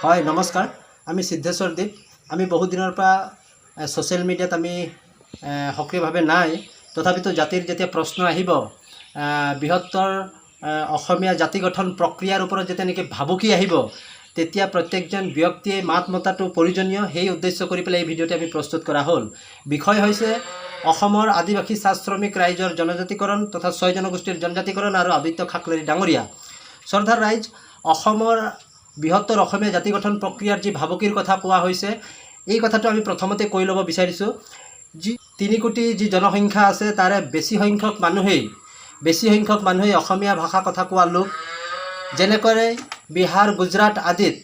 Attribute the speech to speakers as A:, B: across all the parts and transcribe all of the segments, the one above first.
A: হয় নমস্কাৰ আমি সিদ্ধেশ্বৰ দীপ আমি বহু দিনৰ পৰা সোশ্যাল মিডিয়াত আমি সক্ৰিয়ভাৱে নাই তথাপিতো জাতিৰ যেতিয়া প্ৰশ্ন আহিব বৃহত্তৰ অসমীয়া জাতি গঠন প্ৰক্ৰিয়াৰ ওপৰত যেতিয়া নেকি ভাবুকি আহিব তেতিয়া প্ৰত্যেকজন ব্যক্তিয়ে মাত মতাটো প্ৰয়োজনীয় সেই উদ্দেশ্য কৰি পেলাই এই ভিডিঅ'টো আমি প্ৰস্তুত কৰা হ'ল বিষয় হৈছে অসমৰ আদিবাসী চাহ শ্ৰমিক ৰাইজৰ জনজাতিকৰণ তথা ৬ জনগোষ্ঠীৰ জনজাতিকৰণ আৰু আদিত্য খাকলাৰী ডাঙৰীয়া শ্ৰদ্ধাৰ ৰাইজ অসমৰ বৃহত্তৰ অসমীয়া জাতি গঠন প্ৰক্ৰিয়াৰ যি ভাবুকিৰ কথা কোৱা হৈছে এই কথাটো আমি প্ৰথমতে কৈ ল'ব বিচাৰিছোঁ যি ৩ কোটি যি জনসংখ্যা আছে তাৰে বেছি সংখ্যক মানুহে অসমীয়া ভাষা কথা কোৱা লোক যেনেকৈ বিহাৰ গুজৰাট আদিত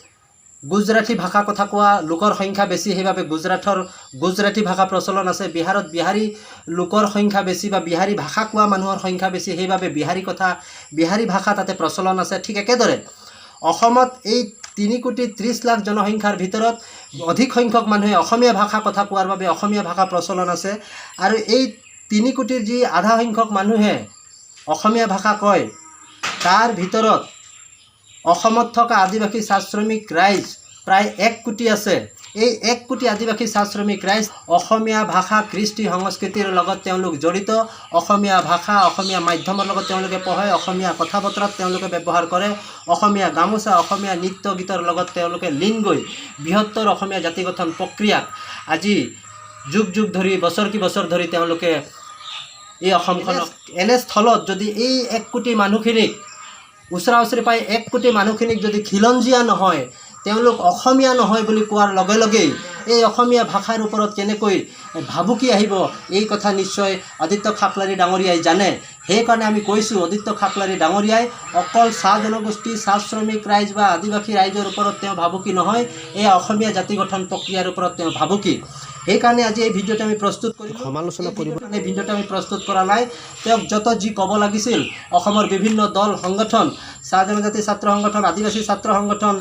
A: গুজৰাটী ভাষা কথা কোৱা লোকৰ সংখ্যা বেছি সেইভাবে গুজৰাটৰ গুজৰাটী ভাষা প্ৰচলন আছে বিহাৰত বিহাৰী লোকৰ সংখ্যা বেছি বা বিহাৰী ভাষা কোৱা মানুহৰ সংখ্যা বেছি সেইভাবে বিহাৰী ভাষা তাতে প্ৰচলন আছে ঠিক একেদৰে অসমত এই ৩ কোটি ৩০ লাখ জনসংখ্যাৰ ভিতৰত অধিক সংখ্যক মানুহে অসমীয়া ভাষা কথা কোৱাৰ বাবে অসমীয়া ভাষা প্ৰচলন আছে আৰু এই ৩ কোটিৰ যি আধা সংখ্যক মানুহে অসমীয়া ভাষা কয় তাৰ ভিতৰত অসমত থকা আদিবাসী চাহ শ্ৰমিক ৰাইজ প্ৰায় ১ কোটি আছে এই ১ কোটি আদিবাসী চাহ শ্ৰমিক ৰাইজ অসমীয়া ভাষা কৃষ্টি সংস্কৃতিৰ লগত তেওঁলোক জড়িত অসমীয়া ভাষা অসমীয়া মাধ্যমৰ লগত তেওঁলোকে পঢ়ে অসমীয়া কথা বতৰাত তেওঁলোকে ব্যৱহাৰ কৰে অসমীয়া গামোচা অসমীয়া নৃত্য গীতৰ লগত তেওঁলোকে লীন গৈ বৃহত্তৰ অসমীয়া জাতি গঠন প্ৰক্ৰিয়াক আজি যুগ ধৰি বছৰ ধৰি তেওঁলোকে এই অসমখনক এনে স্থলত যদি এই ১ কোটি মানুহখিনিক ওচৰা ওচৰি পাই ১ কোটি মানুহখিনিক যদি খিলঞ্জীয়া নহয় তেওঁলোক অসমীয়া নহয় বুলি কোৱাৰ লগে লগেই এই অসমীয়া ভাষাৰ ওপৰত কেনেকৈ ভাবুকি আহিব এই কথা নিশ্চয় আদিত্য খাকলাৰী ডাঙৰীয়াই জানে সেইকাৰণে আমি কৈছোঁ আদিত্য খাকলাৰী ডাঙৰীয়াই অকল চাহ জনগোষ্ঠী চাহ শ্ৰমিক ৰাইজ বা আদিবাসী ৰাইজৰ ওপৰত তেওঁ ভাবুকি নহয় এই অসমীয়া জাতি গঠন প্ৰক্ৰিয়াৰ ওপৰত তেওঁ ভাবুকি সেইকাৰণে আজি এই ভিডিঅ'টো আমি প্ৰস্তুত কৰিম সমালোচনা কৰিব কাৰণে ভিডিঅ'টো আমি প্ৰস্তুত কৰা নাই তেওঁক যত যি ক'ব লাগিছিল অসমৰ বিভিন্ন দল সংগঠন চাহ জনজাতি ছাত্ৰ সংগঠন আদিবাসী ছাত্ৰ সংগঠন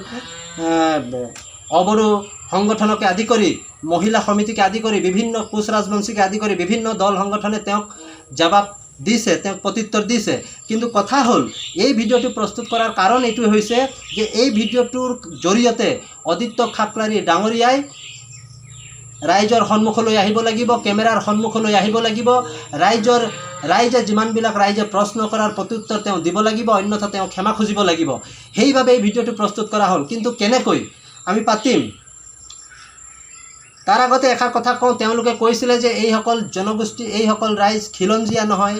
A: অবড়ো সংগঠনকে আদি কৰি মহিলা সমিতিকে আদি কৰি বিভিন্ন কোচ ৰাজবংশীকে আদি কৰি বিভিন্ন দল সংগঠনে তেওঁক জবাব দিছে তেওঁক প্ৰত্যুত্তৰ দিছে কিন্তু কথা হ'ল এই ভিডিঅ'টো প্ৰস্তুত কৰাৰ কাৰণ এইটো হৈছে যে এই ভিডিঅ'টোৰ জৰিয়তে আদিত্য খাকলাৰী ডাঙৰীয়াই ৰাইজৰ সন্মুখলৈ আহিব লাগিব কেমেৰাৰ সন্মুখলৈ আহিব লাগিব ৰাইজে যিমানবিলাক ৰাইজে প্ৰশ্ন কৰাৰ প্ৰত্যুত্তৰ তেওঁ দিব লাগিব অন্যথা তেওঁ ক্ষমা খুজিব লাগিব সেইভাবে এই ভিডিঅ'টো প্ৰস্তুত কৰা হ'ল কিন্তু কেনেকৈ আমি পাতিম তাৰ আগতে এষাৰ কথা কওঁ তেওঁলোকে কৈছিলে যে এইসকল জনগোষ্ঠী এইসকল ৰাইজ খিলঞ্জীয়া নহয়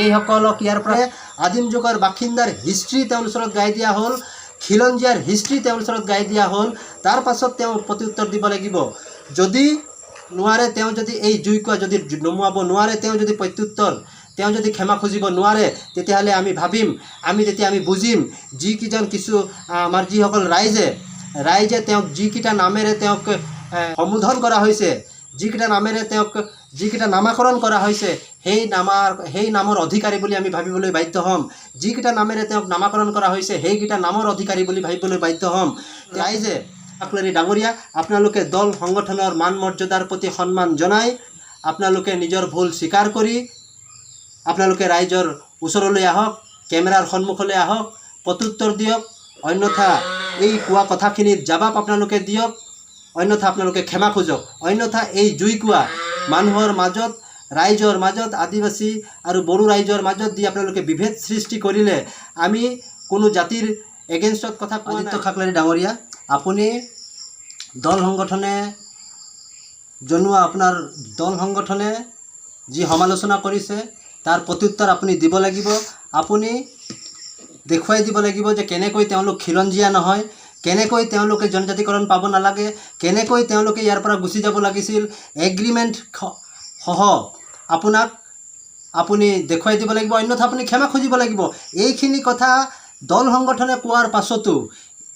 A: এইসকলক ইয়াৰ পৰা আদিম যুগৰ বাসিন্দাৰ হিষ্ট্ৰী তেওঁৰ ওচৰত গাই দিয়া হ'ল খিলঞ্জীয়াৰ হিষ্ট্ৰী তেওঁৰ ওচৰত গাই দিয়া হ'ল তাৰ পাছত তেওঁ প্ৰত্যুত্তৰ দিব লাগিব যদি নোৱাৰে তেওঁ যদি এই জুইকুৰা যদি নমুৱাব নোৱাৰে তেওঁ যদি প্ৰত্যুত্তৰ তেওঁ যদি ক্ষমা খুজিব নোৱাৰে তেতিয়াহ'লে আমি ভাবিম তেতিয়া আমি বুজিম যিকেইজন কিছু আমাৰ যিসকল ৰাইজে তেওঁক যিকেইটা নামেৰে তেওঁক সম্বোধন কৰা হৈছে যিকেইটা নামেৰে তেওঁক যিকেইটা নামাকৰণ কৰা হৈছে সেই নামৰ অধিকাৰী বুলি আমি ভাবিবলৈ বাধ্য হ'ম যিকেইটা নামেৰে তেওঁক নামাকৰণ কৰা হৈছে সেইকেইটা নামৰ অধিকাৰী বুলি ভাবিবলৈ বাধ্য হ'ম ৰাইজে খাকলাৰী ডাঙৰীয়া আপোনালোকে দল সংগঠনৰ মান মৰ্যাদাৰ প্ৰতি সন্মান জনাই আপোনালোকে নিজৰ ভুল স্বীকাৰ কৰি আপোনালোকে ৰাইজৰ ওচৰলৈ আহক কেমেৰাৰ সন্মুখলৈ আহক প্ৰত্যুত্তৰ দিয়ক অন্যথা এই কোৱা কথাখিনিৰ জবাব আপোনালোকে দিয়ক অন্যথা আপোনালোকে ক্ষমা খুজক অন্যথা এই জুইকুৰা মানুহৰ মাজত ৰাইজৰ মাজত আদিবাসী আৰু বড়ো ৰাইজৰ মাজত দি আপোনালোকে বিভেদ সৃষ্টি কৰিলে আমি কোনো জাতিৰ এগেইনষ্টত কথা কোৱা নাই আদিত্য খাকলাৰী ডাঙৰীয়া আপুনি দল সংগঠনে জনোৱা আপোনাৰ দল সংগঠনে যি সমালোচনা কৰিছে তাৰ প্ৰত্যুত্তৰ আপুনি দিব লাগিব আপুনি দেখুৱাই দিব লাগিব যে কেনেকৈ তেওঁলোক খিলঞ্জীয়া নহয় কেনেকৈ তেওঁলোকে জনজাতিকৰণ পাব নালাগে কেনেকৈ তেওঁলোকে ইয়াৰ পৰা গুচি যাব লাগিছিল এগ্ৰিমেণ্ট সহ আপুনি দেখুৱাই দিব লাগিব অন্যথা আপুনি ক্ষমা খুজিব লাগিব এইখিনি কথা দল সংগঠনে কোৱাৰ পাছতো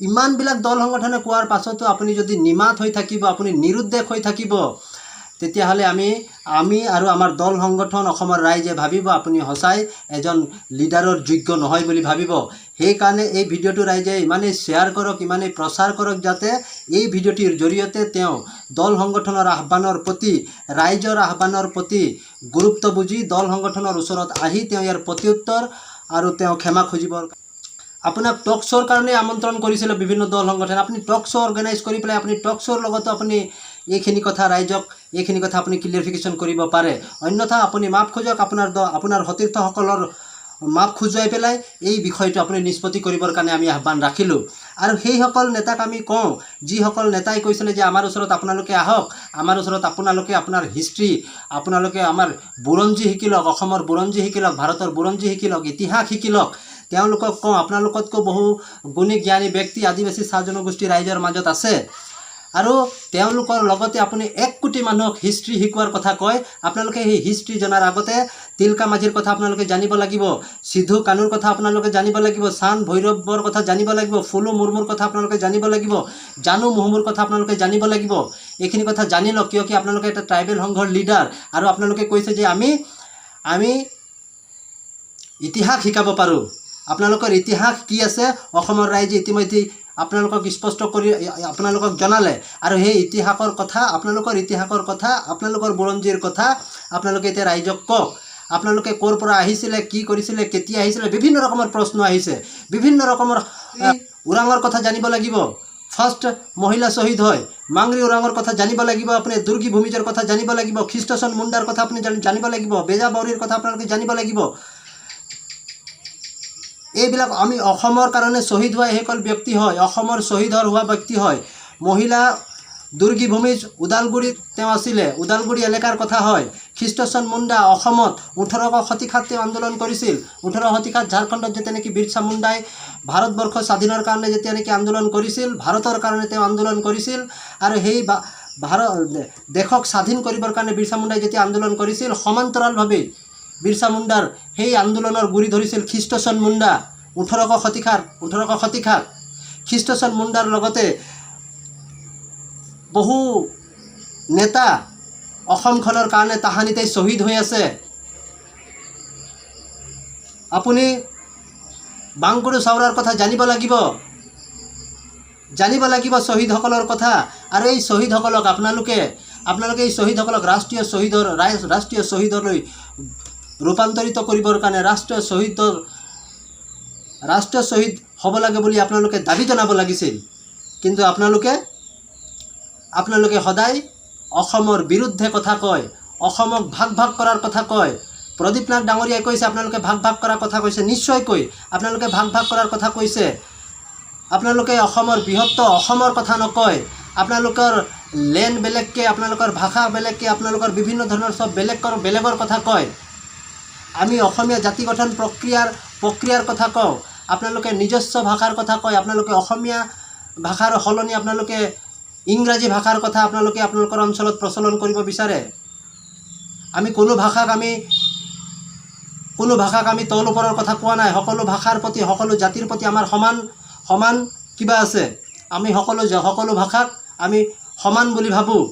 A: ইমানবিলাক দল সংগঠনে কোৱাৰ পাছতো আপুনি যদি নিমাত হৈ থাকিব আপুনি নিৰুদ্দেশ হৈ থাকিব তেতিয়াহ'লে আমি আৰু আমাৰ দল সংগঠন অসমৰ ৰাইজে ভাবিব আপুনি সঁচাই এজন লিডাৰৰ যোগ্য নহয় বুলি ভাবিব সেইকাৰণে এই ভিডিঅ'টো ৰাইজে ইমানেই শ্বেয়াৰ কৰক ইমানেই প্ৰচাৰ কৰক যাতে এই ভিডিঅ'টিৰ জৰিয়তে তেওঁ দল সংগঠনৰ আহ্বানৰ প্ৰতি ৰাইজৰ আহ্বানৰ প্ৰতি গুৰুত্ব বুজি দল সংগঠনৰ ওচৰত আহি তেওঁ ইয়াৰ প্ৰত্যুত্তৰ আৰু তেওঁ ক্ষমা খুজিবৰ আপোনাক টক শ্ব'ৰ কাৰণে আমন্ত্ৰণ কৰিছিলে বিভিন্ন দল সংগঠন। আপুনি টক শ্ব' অৰ্গেনাইজ কৰি পেলাই আপুনি টক শ্ব'ৰ লগতো আপুনি এইখিনি কথা ৰাইজক এইখিনি কথা আপুনি ক্লিয়াৰিফিকেশ্যন কৰিব পাৰে। অন্যথা আপুনি মাপ খোজক, আপোনাৰ সতীৰ্থসকলৰ মাপ খোজুৱাই পেলাই এই বিষয়টো আপুনি নিষ্পত্তি কৰিবৰ কাৰণে আমি আহ্বান ৰাখিলোঁ। আৰু সেইসকল নেতাক আমি কওঁ, যিসকল নেতাই কৈছিলে যে আমাৰ ওচৰত আপোনালোকে আহক, আমাৰ ওচৰত আপোনালোকে আপোনাৰ হিষ্ট্ৰী, আপোনালোকে আমাৰ বুৰঞ্জী শিকি লওক, অসমৰ বুৰঞ্জী শিকি লওক, ভাৰতৰ বুৰঞ্জী শিকি লওক, ইতিহাস শিকি লওক। তেওঁলোকক কওঁ, আপোনালোকতকৈ বহু গুণী জ্ঞানী ব্যক্তি আদিবাসী চাহ জনগোষ্ঠী ৰাইজৰ মাজত আছে, আৰু তেওঁলোকৰ লগতে আপুনি 1 কোটি মানুহক হিষ্ট্ৰী শিকোৱাৰ কথা কয়। আপোনালোকে সেই হিষ্ট্ৰী জনাৰ আগতে তিলকা মাঝিৰ কথা আপোনালোকে জানিব লাগিব, সিধু কানুৰ কথা আপোনালোকে জানিব লাগিব, চান ভৈৰৱৰ কথা জানিব লাগিব, ফুলু মুৰ্মুৰ কথা আপোনালোকে জানিব লাগিব, জানু মুৰ্মুৰ কথা আপোনালোকে জানিব লাগিব। এইখিনি কথা জানি লওক, কিয় কি আপোনালোকে এটা ট্ৰাইবেল সংঘৰ লিডাৰ, আৰু আপোনালোকে কৈছে যে আমি ইতিহাস শিকাব পাৰোঁ। আপোনালোকৰ ইতিহাস কি আছে অসমৰ ৰাইজে ইতিমধ্যে আপোনালোকক স্পষ্ট কৰি আপোনালোকক জনালে, আৰু সেই ইতিহাসৰ কথা, আপোনালোকৰ বুৰঞ্জীৰ কথা আপোনালোকে এতিয়া ৰাইজক কওক। আপোনালোকে ক'ৰ পৰা আহিছিলে, কি কৰিছিলে, কেতিয়া আহিছিলে, বিভিন্ন ৰকমৰ প্ৰশ্ন আহিছে, বিভিন্ন ৰকমৰ ওৰাঙৰ কথা জানিব লাগিব। ফাৰ্ষ্ট মহিলা শ্বহীদ হয় মাংৰি ওৰাঙৰ কথা জানিব লাগিব, আপুনি দুৰ্গী ভূমিজৰ কথা জানিব লাগিব, খ্ৰীষ্টচন মুণ্ডাৰ কথা আপুনি জানিব লাগিব, বেজা বাউৰীৰ কথা আপোনালোকে জানিব লাগিব। এইবিলাক আমি অসমৰ কাৰণে শ্বহীদ হোৱা সেইসকল ব্যক্তি হয়, অসমৰ শ্বহীদ হোৱা ব্যক্তি হয়। মহিলা দুৰ্গী ভূমিজ ওদালগুৰিত তেওঁ আছিলে, ওদালগুৰি এলেকাৰ কথা হয়। খ্ৰীষ্টচন মুণ্ডা অসমত 18শ শতিকাত তেওঁ আন্দোলন কৰিছিল। 18 শতিকাত ঝাৰখণ্ডত যেতিয়া নেকি বিৰছা মুণ্ডাই ভাৰতবৰ্ষ স্বাধীনৰ কাৰণে যেতিয়া নেকি আন্দোলন কৰিছিল, ভাৰতৰ কাৰণে তেওঁ আন্দোলন কৰিছিল, আৰু সেই দেশক স্বাধীন কৰিবৰ কাৰণে বিৰছা মুণ্ডাই যেতিয়া আন্দোলন কৰিছিল, সমান্তৰালভাৱে বিৰছা মুণ্ডাৰ সেই আন্দোলনৰ গুৰি ধৰিছিল খ্ৰীষ্টচন মুণ্ডা। 18শ শতিকাত খ্ৰীষ্টচন মুণ্ডাৰ লগতে বহু নেতা অসমখনৰ কাৰণে তাহানিতে শ্বহীদ হৈ আছে। আপুনি বাংকুৰু চাউৰাৰ কথা জানিব লাগিব শ্বহীদসকলৰ কথা। আৰু এই শ্বহীদসকলক আপোনালোকে এই শ্বহীদসকলক ৰাষ্ট্ৰীয় শ্বহীদলৈ ৰূপান্তৰিত কৰিবৰ কাৰণে ৰাষ্ট্ৰীয় শ্বহীদ হ'ব লাগে বুলি আপোনালোকে দাবী জনাব লাগিছিল। কিন্তু আপোনালোকে সদায় অসমৰ বিৰুদ্ধে কথা কয়, অসমক ভাগ কৰাৰ কথা কয়। প্ৰদীপ নাথ ডাঙৰীয়াই কৈছে আপোনালোকে ভাগ কৰাৰ কথা কৈছে, নিশ্চয়কৈ আপোনালোকে ভাগ কৰাৰ কথা কৈছে। আপোনালোকে অসমৰ বৃহত্তৰ অসমৰ কথা নকয়, আপোনালোকৰ লেণ্ড বেলেগকৈ, আপোনালোকৰ ভাষা বেলেগকৈ, আপোনালোকৰ বিভিন্ন ধৰণৰ চব বেলেগৰ কথা কয়। আমি অসমীয়া জাতি গঠন প্ৰক্ৰিয়াৰ কথা কওঁ, আপোনালোকে নিজস্ব ভাষাৰ কথা কয়। আপোনালোকে অসমীয়া ভাষাৰ সলনি আপোনালোকে ইংৰাজী ভাষাৰ কথা আপোনালোকৰ অঞ্চলত প্ৰচলন কৰিব বিচাৰে। আমি কোনো ভাষাক আমি তল ওপৰৰ কথা কোৱা নাই। সকলো ভাষাৰ প্ৰতি, সকলো জাতিৰ প্ৰতি আমাৰ সমান কিবা আছে। আমি সকলো ভাষাক আমি সমান বুলি ভাবোঁ।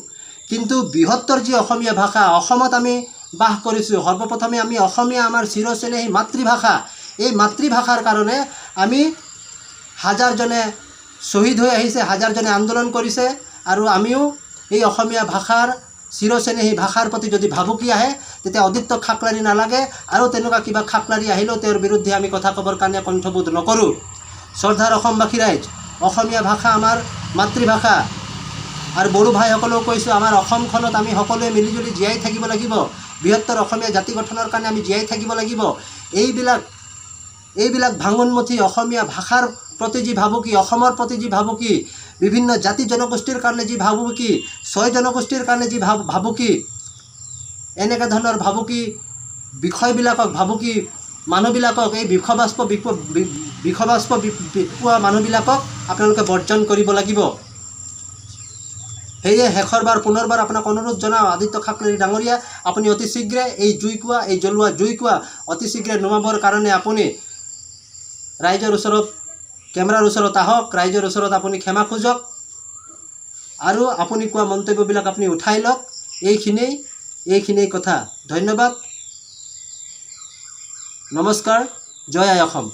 A: কিন্তু বৃহত্তৰ যি অসমীয়া ভাষা, অসমত আমি বাস কৰিছোঁ, সৰ্বপ্ৰথমে আমি অসমীয়া আমাৰ চিৰচেনেহী মাতৃভাষা। এই মাতৃভাষাৰ কাৰণে আমি হাজাৰজনে শ্বহীদ হৈ আহিছে, হাজাৰজনে আন্দোলন কৰিছে, আৰু আমিও এই অসমীয়া ভাষাৰ চিৰচেনেহী ভাষাৰ প্ৰতি যদি ভাবুকি আহে, তেতিয়া অদিত্য খাকলাৰি নালাগে, আৰু তেনেকুৱা কিবা খাকলাৰি আহিলেও তেওঁৰ বিৰুদ্ধে আমি কথা ক'বৰ কাৰণে কণ্ঠবোধ নকৰোঁ। শ্ৰদ্ধাৰ অসমবাসী ৰাইজ, অসমীয়া ভাষা আমাৰ মাতৃভাষা। আৰু বড়ো ভাইসকলেও কৈছোঁ, আমাৰ অসমখনত আমি সকলোৱে মিলিজুলি জীয়াই থাকিব লাগিব। বৃহত্তৰ অসমীয়া জাতি গঠনৰ কাৰণে আমি জীয়াই থাকিব লাগিব। এইবিলাক ভাঙোনমুঠি অসমীয়া ভাষাৰ প্ৰতি যি ভাবুকি, অসমৰ প্ৰতি যি ভাবুকি, বিভিন্ন জাতি জনগোষ্ঠীৰ কাৰণে যি ভাবুকি, 6 জনগোষ্ঠীৰ কাৰণে যি ভাবুকি, এনেকুৱা ধৰণৰ বিষয়বিলাকক মানুহবিলাকক, এই বিষবাষ্প বিপুৱা মানুহবিলাকক আপোনালোকে বৰ্জন কৰিব লাগিব। সেয়ে শেষৰবাৰ পুনৰবাৰ আপোনাক অনুৰোধ জনাওঁ, আদিত্য খাকলাৰি ডাঙৰীয়া, আপুনি অতি শীঘ্ৰে এই জ্বলোৱা জুইকুৰা অতি শীঘ্ৰে নুমাবৰ কাৰণে আপুনি ৰাইজৰ ওচৰত, কেমেৰাৰ ওচৰত আহক, ৰাইজৰ ওচৰত আপুনি ক্ষমা খোজক, আৰু আপুনি কোৱা মন্তব্যবিলাক আপুনি উঠাই লওক। এইখিনিয়েই কথা। ধন্যবাদ, নমস্কাৰ, জয় আই অসম।